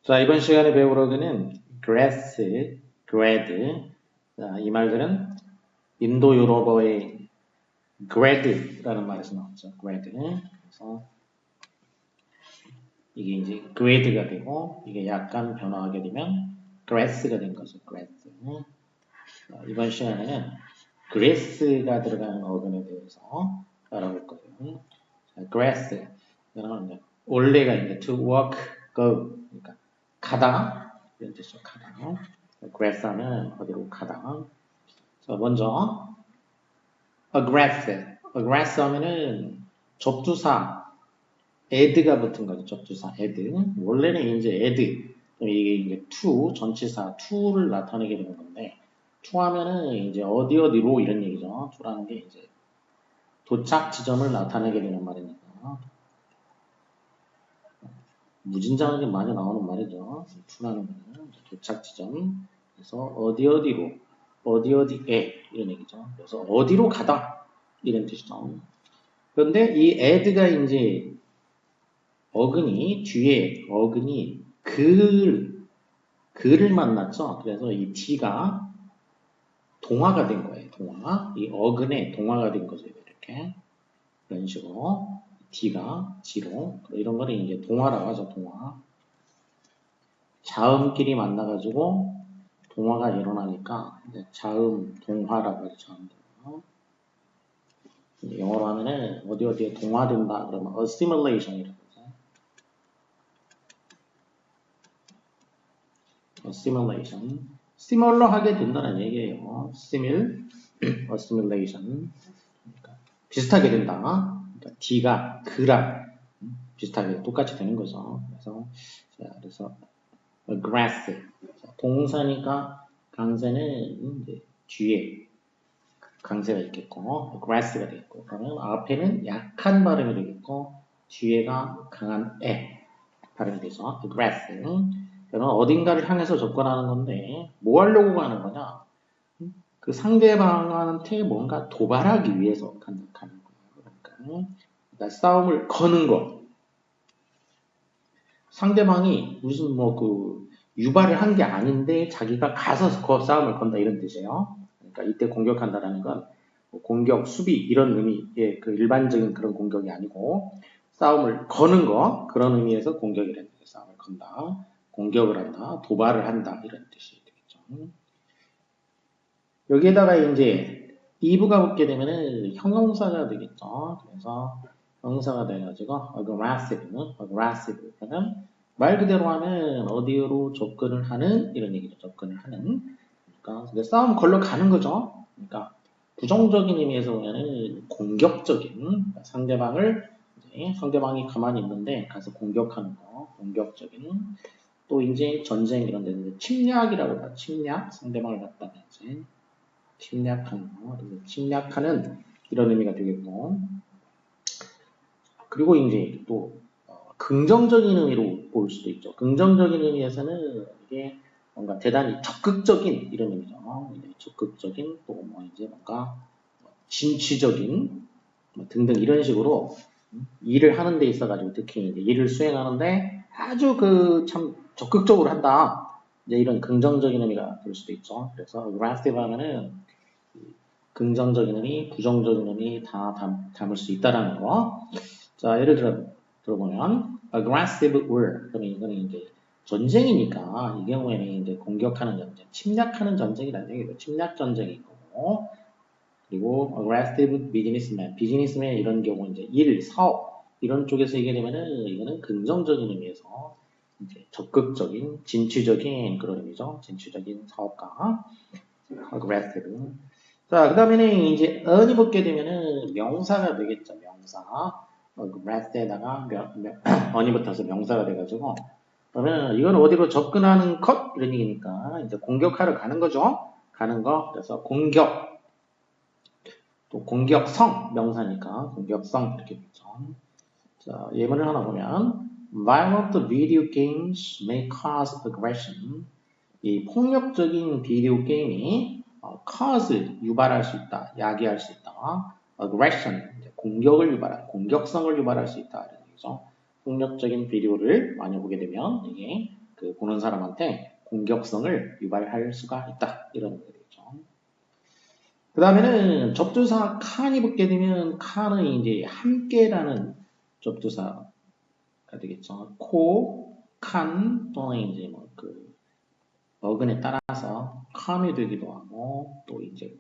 자, 이번 시간에 배울 어근은 grass, grad. 자, 이 말들은 인도 유럽어의 grad라는 말에서 나왔죠. grad. 그래서 이게 이제 grade가 되고 이게 약간 변화하게 되면 grass가 된 거죠. grass. 자, 이번 시간에는 grass가 들어가는 어근에 대해서 알아볼 거예요. 자, grass. 이거는 원래가 이제 to walk, go. 그러니까 가다 이런 뜻이죠. 가다. grass 하면 어디로 가다. 자, 먼저 aggressive. aggressive 하면은 접두사 add가 붙은 거죠. 접두사 add. 원래는 이제 add 이게 이제 to 전치사 to를 나타내게 되는 건데 to 하면은 이제 어디로 이런 얘기죠. to라는 게 이제 도착 지점을 나타내게 되는 말이니까 무진장하게 많이 나오는 말이죠. to라는 거는 도착 지점. 그래서 어디로 어디에 이런 얘기죠. 그래서 어디로 가다 이런 뜻이죠. 그런데 이 add가 이제 어근이 뒤에 어근이 글을 만났죠. 그래서 이 t가 동화가 된 거예요. 동화. 이 어근에 동화가 된 거죠. 이렇게 이런 식으로 t가 지로 이런 거는 이제 동화라고 하죠. 동화. 자음끼리 만나가지고 동화가 일어나니까 자음 동화라고 하죠. 자음 동화. 영어로 하면은 어디에 동화된다 그러면 assimilation이라고 하죠. assimilation. similar 하게 된다는 얘기예요. assimilation. 그러니까 비슷하게 된다. 그러니까 D가 그랑 비슷하게 똑같이 되는 거죠. 그래서 aggressive. 동사니까 강세는 이제 뒤에 강세가 있겠고 aggressive가 되겠고 그러면 앞에는 약한 발음이 되겠고 뒤에가 강한 에 발음이 되죠. aggressive. 그러면 어딘가를 향해서 접근하는 건데 뭐 하려고 가는 거냐? 그 상대방한테 뭔가 도발하기 위해서 가는 거예요. 그러니까 싸움을 거는 거. 상대방이 무슨 유발을 한 게 아닌데 자기가 가서 그 싸움을 건다 이런 뜻이에요. 그러니까 이때 공격한다라는 건 공격, 수비 이런 의미의 그 일반적인 그런 공격이 아니고 싸움을 거는 거 그런 의미에서 공격이라는 뜻이에요. 싸움을 건다, 공격을 한다, 도발을 한다 이런 뜻이 되겠죠. 여기에다가 이제 이브가 붙게 되면은 형용사가 되겠죠. 그래서 형용사가 돼가지고 aggressive. 그러면 말 그대로 하면 어디로 접근을 하는 이런 얘기죠. 접근을 하는. 그러니까 싸움 걸러 가는 거죠. 그러니까 부정적인 의미에서 보면은 공격적인 그러니까 상대방이 가만히 있는데 가서 공격하는 거, 공격적인. 또 이제 전쟁 이런 데는 침략이라고 봐요. 침략, 상대방을 갖다가 이제 침략하는 거, 침략하는 이런 의미가 되겠고, 그리고 이제 또 긍정적인 의미로 볼 수도 있죠. 긍정적인 의미에서는 이게 뭔가 대단히 적극적인 이런 의미죠. 적극적인 또 이제 뭔가 진취적인 등등 이런 식으로 일을 하는 데 있어가지고 특히 이제 일을 수행하는데 아주 참 적극적으로 한다. 이제 이런 긍정적인 의미가 될 수도 있죠. 그래서 aggressive 하면은 긍정적인 의미, 부정적인 의미 다 담을 수 있다라는 거. 자, 예를 들어보면 aggressive war. 그러면 이거는 이제 전쟁이니까 이 경우에는 이제 공격하는 전쟁, 침략하는 전쟁이라는 얘기죠. 침략 전쟁인 거고. 그리고 aggressive businessman, 비즈니스맨 이런 경우 이제 일, 사업 이런 쪽에서 얘기하게 되면은 이거는 긍정적인 의미에서 이제 적극적인, 진취적인 그런 의미죠. 진취적인 사업가. aggressive. 자, 그 다음에는 이제 on이 붙게 되면은 명사가 되겠죠. 명사. aggressive에다가 on이 붙어서 명사가 돼가지고 그러면 이건 어디로 접근하는 것 이런 얘기니까 이제 공격하러 가는 거죠. 가는 거. 그래서 공격. 또 공격성 명사니까 공격성 이렇게 되죠. 자, 예문을 하나 보면 violent video games may cause aggression. 이 폭력적인 비디오 게임이 cause 유발할 수 있다, 야기할 수 있다. aggression 공격을 유발할, 공격성을 유발할 수 있다. 이런 얘기죠. 폭력적인 비디오를 많이 보게 되면 이게 보는 사람한테 공격성을 유발할 수가 있다. 이런 의미가 되죠. 그 다음에는 접두사 칸이 붙게 되면 칸은 이제 함께라는 접두사가 되겠죠. 코, 칸 또는 이제 뭐 그 어근에 따라서 칸이 되기도 하고 또 이제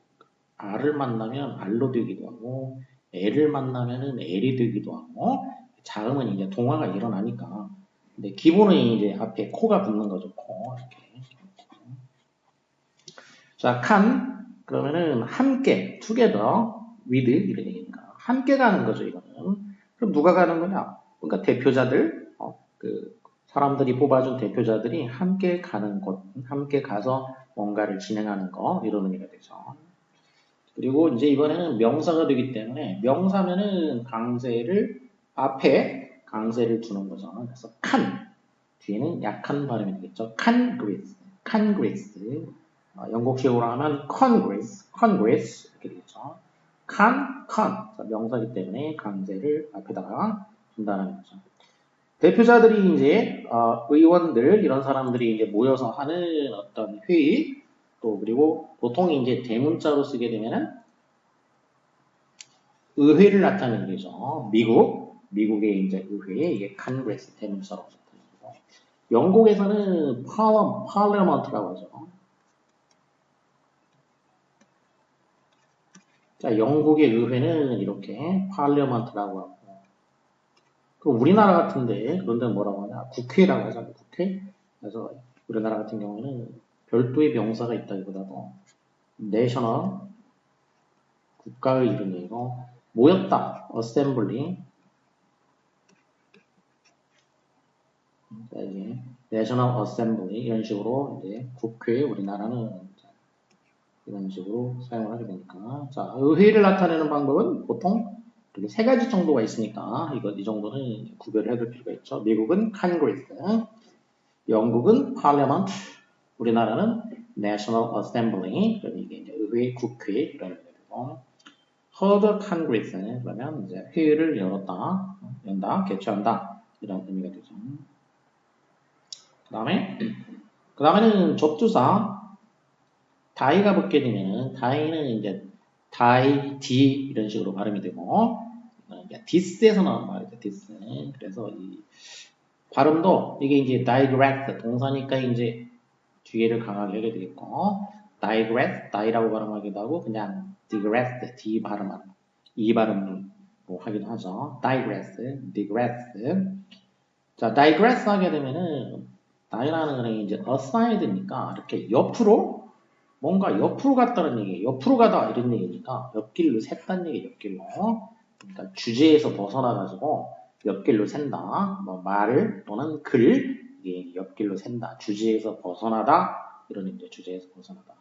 R을 만나면 R로 되기도 하고 L을 만나면은 L이 되기도 하고 자음은 이제 동화가 일어나니까 근데 기본은 이제 앞에 코가 붙는 거죠. 코 이렇게. 자, 칸 그러면은 함께 together with 이런 얘기니까 함께 가는 거죠. 이거는. 그럼 누가 가는 거냐? 그러니까 대표자들 그 사람들이 뽑아준 대표자들이 함께 가는 곳, 함께 가서 뭔가를 진행하는 거 이런 의미가 되죠. 그리고 이제 이번에는 명사가 되기 때문에 명사면은 강세를 앞에 강세를 두는 거죠. 그래서 칸 뒤에는 약한 발음이 되겠죠. Congress, Congress. 영국식으로 하면 Congress 이렇게 되겠죠. con 명사이기 때문에 강세를 앞에다가 둔다는 거죠. 대표자들이 이제 의원들 이런 사람들이 이제 모여서 하는 어떤 회의 또 그리고 보통 이제 대문자로 쓰게 되면은 의회를 나타내는 거죠. 미국의 이제 의회 이게 Congress 대문자로 나타내는 거고 영국에서는 Parliament라고 하죠. 자, 영국의 의회는 이렇게 Parliament라고 하고 그 우리나라 같은데 그런 데는 뭐라고 하냐? 국회라고 하잖아요. 국회. 그래서 우리나라 같은 경우에는 별도의 명사가 있다기보다도 내셔널 국가의 이름이고 모였다 어셈블리 이게 내셔널 어셈블리 이런 식으로 이제 국회 우리나라는 이런 식으로 사용을 하게 되니까 자 의회를 나타내는 방법은 보통 이렇게 세 가지 정도가 있으니까 이 정도는 구별을 해둘 필요가 있죠. 미국은 Congress, 영국은 Parliament, 우리나라는 National Assembly, 그럼 이게 이제 의회, 국회 이런 의미가 되고, hold a Congress는 그러면 이제 회의를 연다, 개최한다 이런 의미가 되죠. 그다음에는 접두사 die가 붙게 되면은 die는 이제 die 이런 식으로 발음이 되고, this에서 나온 말이죠. this는 그래서 이 발음도 이게 이제 digress 동사니까 이제 뒤에를 강하게 하게 되겠고 digress, die라고 발음하기도 하고 그냥 digress, d 발음하는 이 발음으로 하기도 하죠. digress. 자, digress 하게 되면은 die라는 거는 이제 aside니까 이렇게 옆으로 뭔가 옆으로 갔다는 얘기, 옆으로 가다 이런 얘기니까 옆길로 샜다는 얘기, 옆길로. 그러니까 주제에서 벗어나가지고 옆길로 샌다. 뭐 말 또는 글, 이게 옆길로 샌다. 주제에서 벗어나다 이런 의미죠. 주제에서 벗어나다.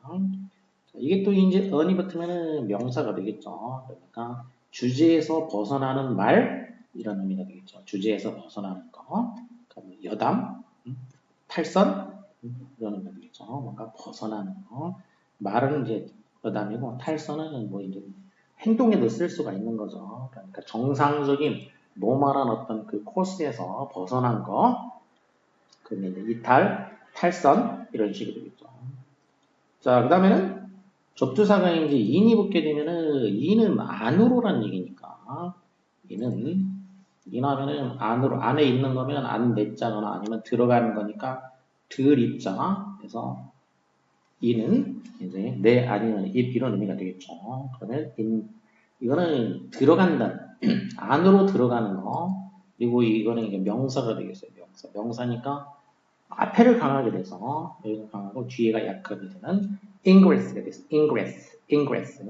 이게 또 이제 on이 붙으면은 명사가 되겠죠. 그러니까 주제에서 벗어나는 말 이런 의미가 되겠죠. 주제에서 벗어나는 거. 그러니까 여담, 탈선 이런 의미가 되겠죠. 뭔가 벗어나는 거. 말은 이제 여담이고 탈선은 뭐 이제 행동에도 쓸 수가 있는 거죠. 그러니까 정상적인 노멀한 어떤 그 코스에서 벗어난 거, 그러면 이제 이탈, 탈선 이런 식이 되겠죠. 자, 그 다음에는 접두사가 이제 인이 붙게 되면은 인은 안으로란 얘기니까 인하면은 안으로 안에 있는 거면 안 내자거나 아니면 들어가는 거니까 들 입자. 그래서 이는 이제 내 아니면 입 이런 의미가 되겠죠. 그러면 이거는 들어간다. 안으로 들어가는 거. 그리고 이거는 이게 명사가 되겠어요. 명사니까 앞에를 강하게 돼서 여기가 강하고 뒤에가 약하게 되는 ingress가 됐어요. ingress.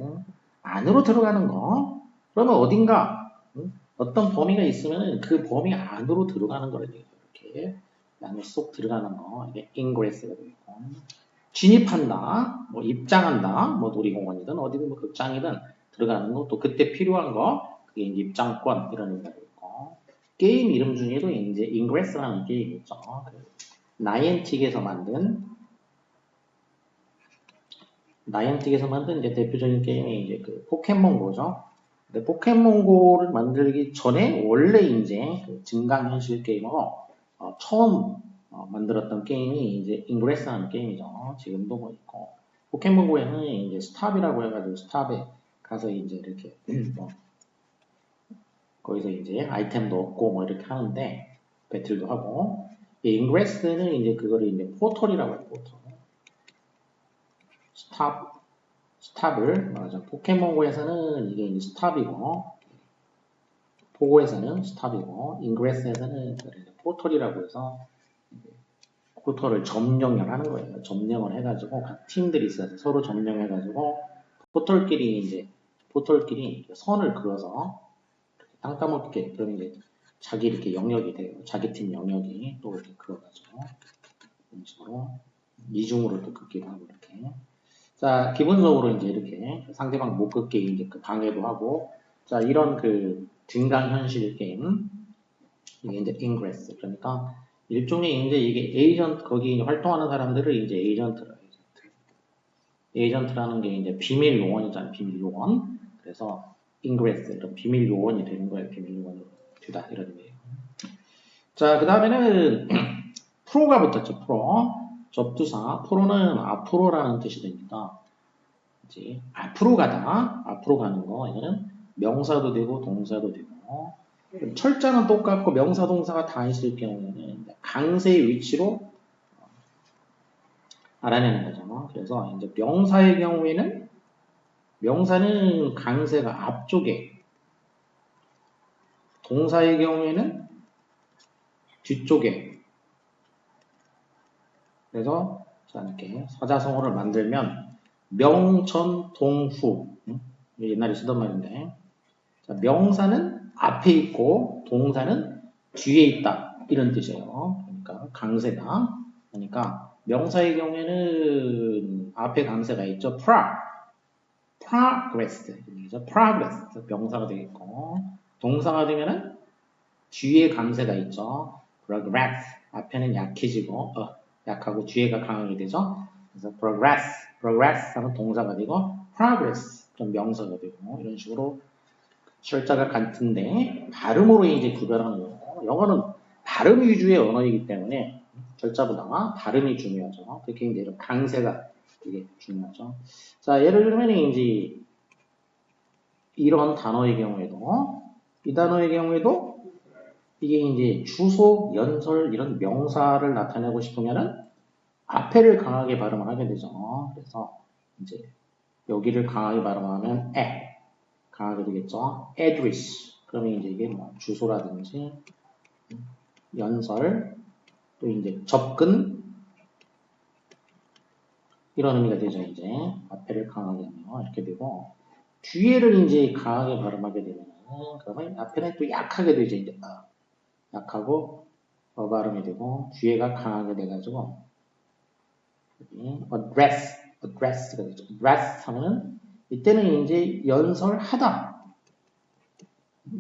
안으로 들어가는 거. 그러면 어딘가 어떤 범위가 있으면 그 범위 안으로 들어가는 거를 이렇게 안에 쏙 들어가는 거. 이게 ingress가 되겠고. 진입한다, 뭐 입장한다, 뭐 놀이공원이든 어디든 뭐 극장이든 들어가는 거, 또 그때 필요한 거, 그게 이제 입장권 이런 의미가 있고 게임 이름 중에도 이제 인그레스라는 게임이 있죠. 나이엔틱에서 만든 이제 대표적인 게임이 이제 그 포켓몬고죠. 근데 포켓몬고를 만들기 전에 원래 이제 그 증강현실 게임으로 처음 만들었던 게임이 이제 인그레스라는 게임이죠. 지금도 뭐 있고 포켓몬고에는 이제 스탑이라고 해가지고 스탑에 가서 이제 이렇게 뭐 거기서 이제 아이템도 얻고 뭐 이렇게 하는데 배틀도 하고 인그레스는 이제 그거를 이제 포털이라고 해요. 포털. 스탑을 말하자. 포켓몬고에서는 이게 이제 스탑이고 포고에서는 스탑이고 인그레스에서는 포털이라고 해서 포털을 점령을 하는 거예요. 점령을 해가지고 각 팀들이 있어서 서로 점령해가지고 포털끼리 선을 그어서 땅 따먹게 그러면 이제 자기 이렇게 영역이 돼요. 자기 팀 영역이 또 이렇게 그어가지고 이런 식으로 이중으로 또 긋기도 하고 이렇게. 자, 기본적으로 이제 이렇게 상대방 못 긋게 이제 그 방해도 하고 자, 이런 그 증강현실 게임 이게 이제 인그레스 그러니까 일종의 이제 이게 에이전트 거기 활동하는 사람들을 이제 에이전트라는 게 이제 비밀 요원이잖아요. 비밀 요원. 그래서 인그레스 이런 비밀 요원이 되는 거예요. 비밀 요원으로 되다 이런 의미예요. 자, 그 다음에는 프로가 붙었죠. 프로. 접두사. 프로는 앞으로라는 뜻이 되니까 이제 앞으로 가다. 앞으로 가는 거. 이거는 명사도 되고 동사도 되고 철자는 똑같고 명사 동사가 다 있을 경우에는 강세의 위치로 알아내는 거잖아. 그래서 이제 명사의 경우에는 명사는 강세가 앞쪽에 동사의 경우에는 뒤쪽에 그래서 자 이렇게 사자성어를 만들면 명전동후 옛날에 쓰던 말인데 자, 명사는 앞에 있고 동사는 뒤에 있다 이런 뜻이에요. 그러니까 강세가 그러니까 명사의 경우에는 앞에 강세가 있죠. progress 명사가 되겠고 동사가 되면은 뒤에 강세가 있죠. progress 앞에는 약해지고 약하고 뒤에가 강하게 되죠. 그래서 progress 하면 동사가 되고 progress 그럼 명사가 되고 이런 식으로 철자가 같은데 발음으로 이제 구별하는 거예요. 영어는 발음 위주의 언어이기 때문에 철자보다 발음이 중요하죠. 특히 이제 이런 강세가 되게 중요하죠. 자, 예를 들면 이제 이런 단어의 경우에도 이 단어의 경우에도 이게 이제 주소, 연설 이런 명사를 나타내고 싶으면은 앞에를 강하게 발음을 하게 되죠. 그래서 이제 여기를 강하게 발음하면 강하게 되겠죠. address 그러면 이제 이게 뭐 주소라든지 연설 또 이제 접근 이런 의미가 되죠. 이제 앞에를 강하게 하면 이렇게 되고 뒤에를 이제 강하게 발음하게 되면 그러면 앞에는 또 약하게 되죠. 이제 약하고 발음이 되고 뒤에가 강하게 돼가지고 address가 되죠. address 하면은 이때는 이제 연설하다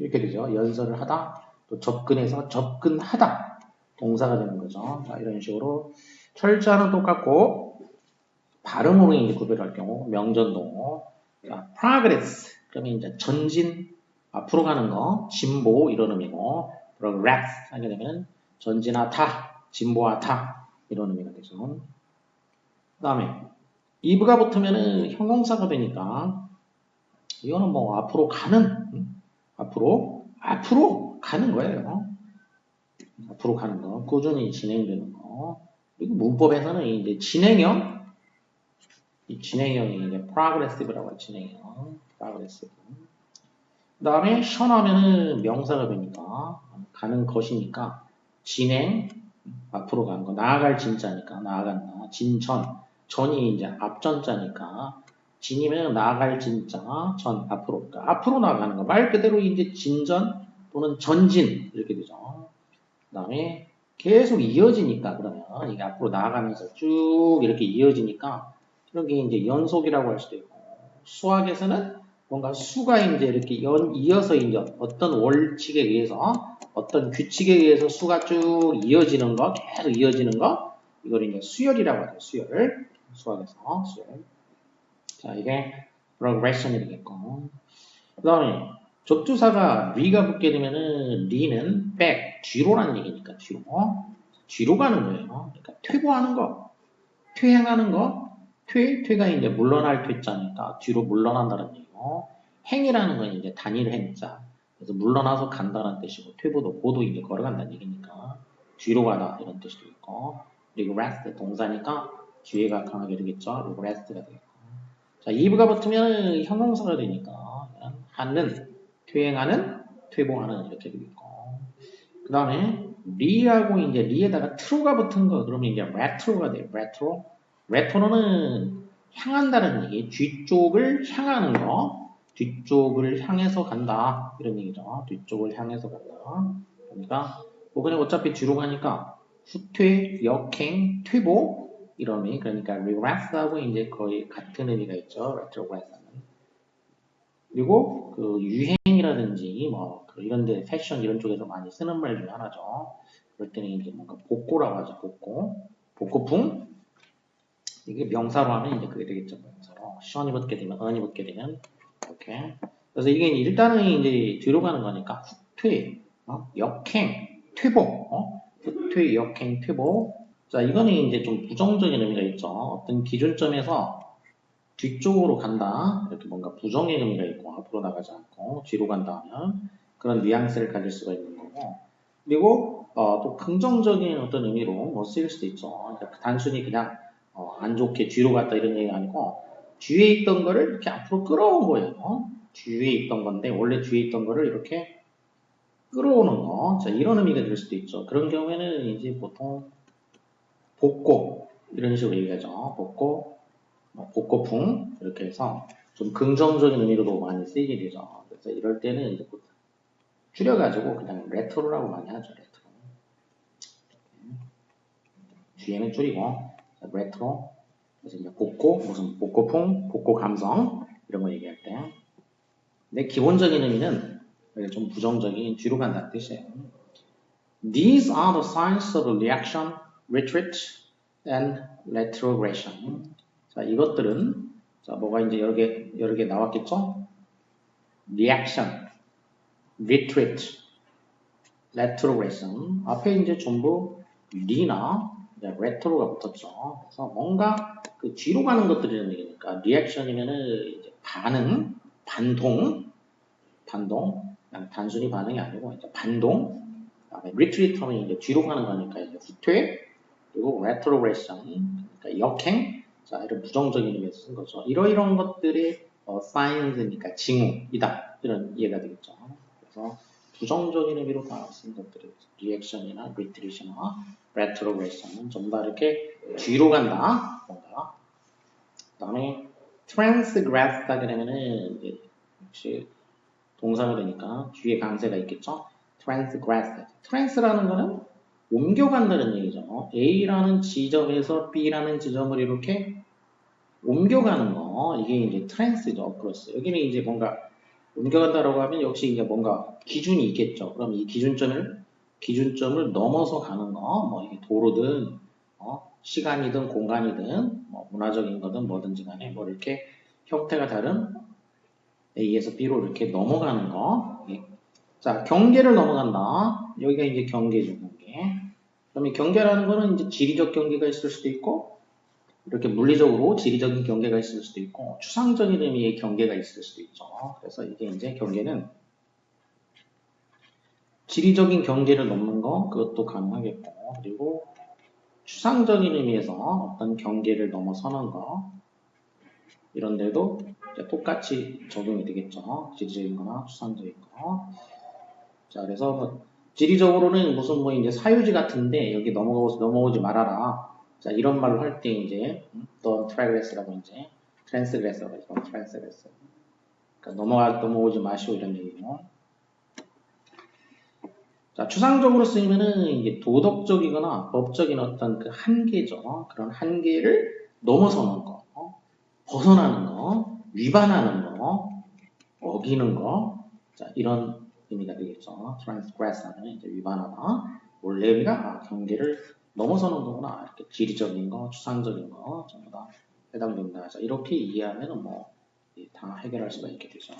이렇게 되죠. 연설을 하다 또 접근해서 접근하다 동사가 되는 거죠. 자, 이런 식으로 철자는 똑같고 발음으로 이제 구별할 경우 명전동어 자, progress 그러면 이제 전진 앞으로 가는 거 진보 이런 의미고 progress 하게 되면 전진하다 진보하다 이런 의미가 되죠. 그 다음에 이브가 붙으면은 형용사가 되니까 이거는 뭐 앞으로 가는 거예요. 앞으로 가는 거, 꾸준히 진행되는 거. 그리고 문법에서는 이제 진행형, 이 진행형이 이제 progressive라고 해요. 진행형, progressive. 그 다음에 션하면은 명사가 되니까 가는 것이니까 진행, 앞으로 가는 거, 나아갈 진자니까 나아간다. 진전, 전이 이제 앞전자니까 진이면 나아갈 진자, 전 앞으로, 그러니까 앞으로 나아가는 거. 말 그대로 이제 진전 또는 전진 이렇게 되죠. 그 다음에 계속 이어지니까 그러면 이게 앞으로 나아가면서 쭉 이렇게 이어지니까 이런 게 이제 연속이라고 할 수도 있고 수학에서는 뭔가 수가 이제 이렇게 이어서 이제 어떤 월칙에 의해서 어떤 규칙에 의해서 수가 쭉 이어지는 거 계속 이어지는 거 이걸 이제 수열이라고 하죠. 수열 수학에서 수열 자 이게 progression이 되겠고 그 다음에 접두사가 리가 붙게 되면은 리는 back 뒤로라는 얘기니까 뒤로 뒤로 가는 거예요. 그러니까 퇴보하는 거, 퇴행하는 거, 퇴가 이제 물러날 퇴자니까 뒤로 물러난다는 얘기고, 행이라는 건 이제 단일 행자. 그래서 물러나서 간다는 뜻이고, 퇴보도 보도 이제 걸어간다는 얘기니까 뒤로 가다 이런 뜻도 있고, 그리고 rest 동사니까 뒤에가 강하게 되겠죠. 그리고 rest가 되겠고. 자, eve가 붙으면 형용사가 되니까 하는, 퇴행하는, 퇴보하는 이렇게 되겠고. 그 다음에 리하고 이제 리에다가 true가 붙은 거 그러면 이제 retro가 돼요. retro. retro는 향한다는 얘기. 뒤쪽을 향하는 거. 뒤쪽을 향해서 간다. 이런 얘기죠. 뒤쪽을 향해서 간다. 그러니까 뭐 그냥 어차피 뒤로 가니까 후퇴, 역행, 퇴보 이런 의미. 그러니까 regress하고 이제 거의 같은 의미가 있죠. retrogress는. 그리고 그 유행이라든지 뭐 이런 데 패션 이런 쪽에서 많이 쓰는 말 중에 하나죠. 그럴 때는 이제 뭔가 복고라고 하죠. 복고. 복고풍. 이게 명사로 하면 이제 그게 되겠죠. 명사로. 시원이 붙게 되면, 언이 붙게 되면 이렇게. 그래서 이게 일단은 이제 뒤로 가는 거니까 후퇴, 역행, 퇴보, 후퇴, 역행, 퇴보. 자, 이거는 이제 좀 부정적인 의미가 있죠. 어떤 기준점에서 뒤쪽으로 간다. 이렇게 뭔가 부정의 의미가 있고 앞으로 나가지 않고 뒤로 간다 하면 그런 뉘앙스를 가질 수가 있는 거고. 그리고 또 긍정적인 어떤 의미로 뭐 쓰일 수도 있죠. 그러니까 단순히 그냥 안 좋게 뒤로 갔다 이런 얘기가 아니고 뒤에 있던 거를 이렇게 앞으로 끌어온 거예요. 뒤에 있던 건데 원래 뒤에 있던 거를 이렇게 끌어오는 거. 자, 이런 의미가 될 수도 있죠. 그런 경우에는 이제 보통 복고 이런 식으로 얘기하죠. 복고, 복고풍 이렇게 해서 좀 긍정적인 의미로도 많이 쓰이게 되죠. 그래서 이럴 때는 이제 줄여가지고 그냥 레트로라고 많이 하죠. 레트로. 뒤에는 줄이고 레트로. 그래서 이제 복고, 무슨 복고풍, 복고 감성 이런 거 얘기할 때. 근데 기본적인 의미는 좀 부정적인 뒤로 간다는 뜻이에요. These are the signs of reaction, retreat, and retrogression. 자, 이것들은 자, 뭐가 이제 여러 개 나왔겠죠? reaction, retreat, retrogression. 앞에 이제 전부 리나 retro가 붙었죠. 그래서 뭔가 그 뒤로 가는 것들이라는 얘기니까 reaction이면은 이제 반응, 반동, 단순히 반응이 아니고 이제 반동. 그다음에 retreat하면 이제 뒤로 가는 거니까 이제 후퇴. 그리고 retrogression, 그러니까 역행. 자, 이런 부정적인 의미에서 쓴 거죠. 이런 것들이 signs니까 징후이다. 이런 이해가 되겠죠. 그래서 부정적인 의미로 다 쓴 것들이 reaction이나 retreat이나 retrogression은 전부 다 이렇게 뒤로 간다. 뭔가. 그 다음에 transgress다 그러면은 이제 역시 동사가 되니까 뒤에 강세가 있겠죠. transgress. trans라는 거는 옮겨간다는 얘기죠. A라는 지점에서 B라는 지점을 이렇게 옮겨가는 거. 이게 이제 trans죠. 크로스. 여기는 이제 뭔가 옮겨간다라고 하면 역시 이제 뭔가 기준이 있겠죠. 그럼 이 기준점을 넘어서 가는 거. 뭐 이게 도로든 시간이든 공간이든 뭐 문화적인 거든 뭐든지 간에 뭐 이렇게 형태가 다른 A에서 B로 이렇게 넘어가는 거. 자, 경계를 넘어간다. 여기가 이제 경계죠, 경계. 그러면 경계라는 거는 이제 지리적 경계가 있을 수도 있고, 이렇게 물리적으로 지리적인 경계가 있을 수도 있고, 추상적인 의미의 경계가 있을 수도 있죠. 그래서 이게 이제 경계는 지리적인 경계를 넘는 거, 그것도 가능하겠고, 그리고 추상적인 의미에서 어떤 경계를 넘어서는 거, 이런 데도 똑같이 적용이 되겠죠. 지리적인 거나 추상적인 거. 자, 그래서 뭐 지리적으로는 무슨 뭐 이제 사유지 같은데 여기 넘어오지 말아라. 자, 이런 말로 할 때 이제 don't transgress라고 이제 transgress라고 하죠. transgress. 그러니까 넘어오지 마시오 이런 얘기고. 자, 추상적으로 쓰이면은 이게 도덕적이거나 법적인 어떤 그 한계죠. 그런 한계를 넘어서는 거, 벗어나는 거, 위반하는 거, 어기는 거. 자, 이런 의미가 되겠죠. transgress 하면 이제 위반하다. 원래 의미가 경계를 넘어서는 거구나. 이렇게 지리적인 거, 추상적인 거 전부 다 해당됩니다. 자, 이렇게 이해하면 뭐 다 해결할 수가 있게 되죠.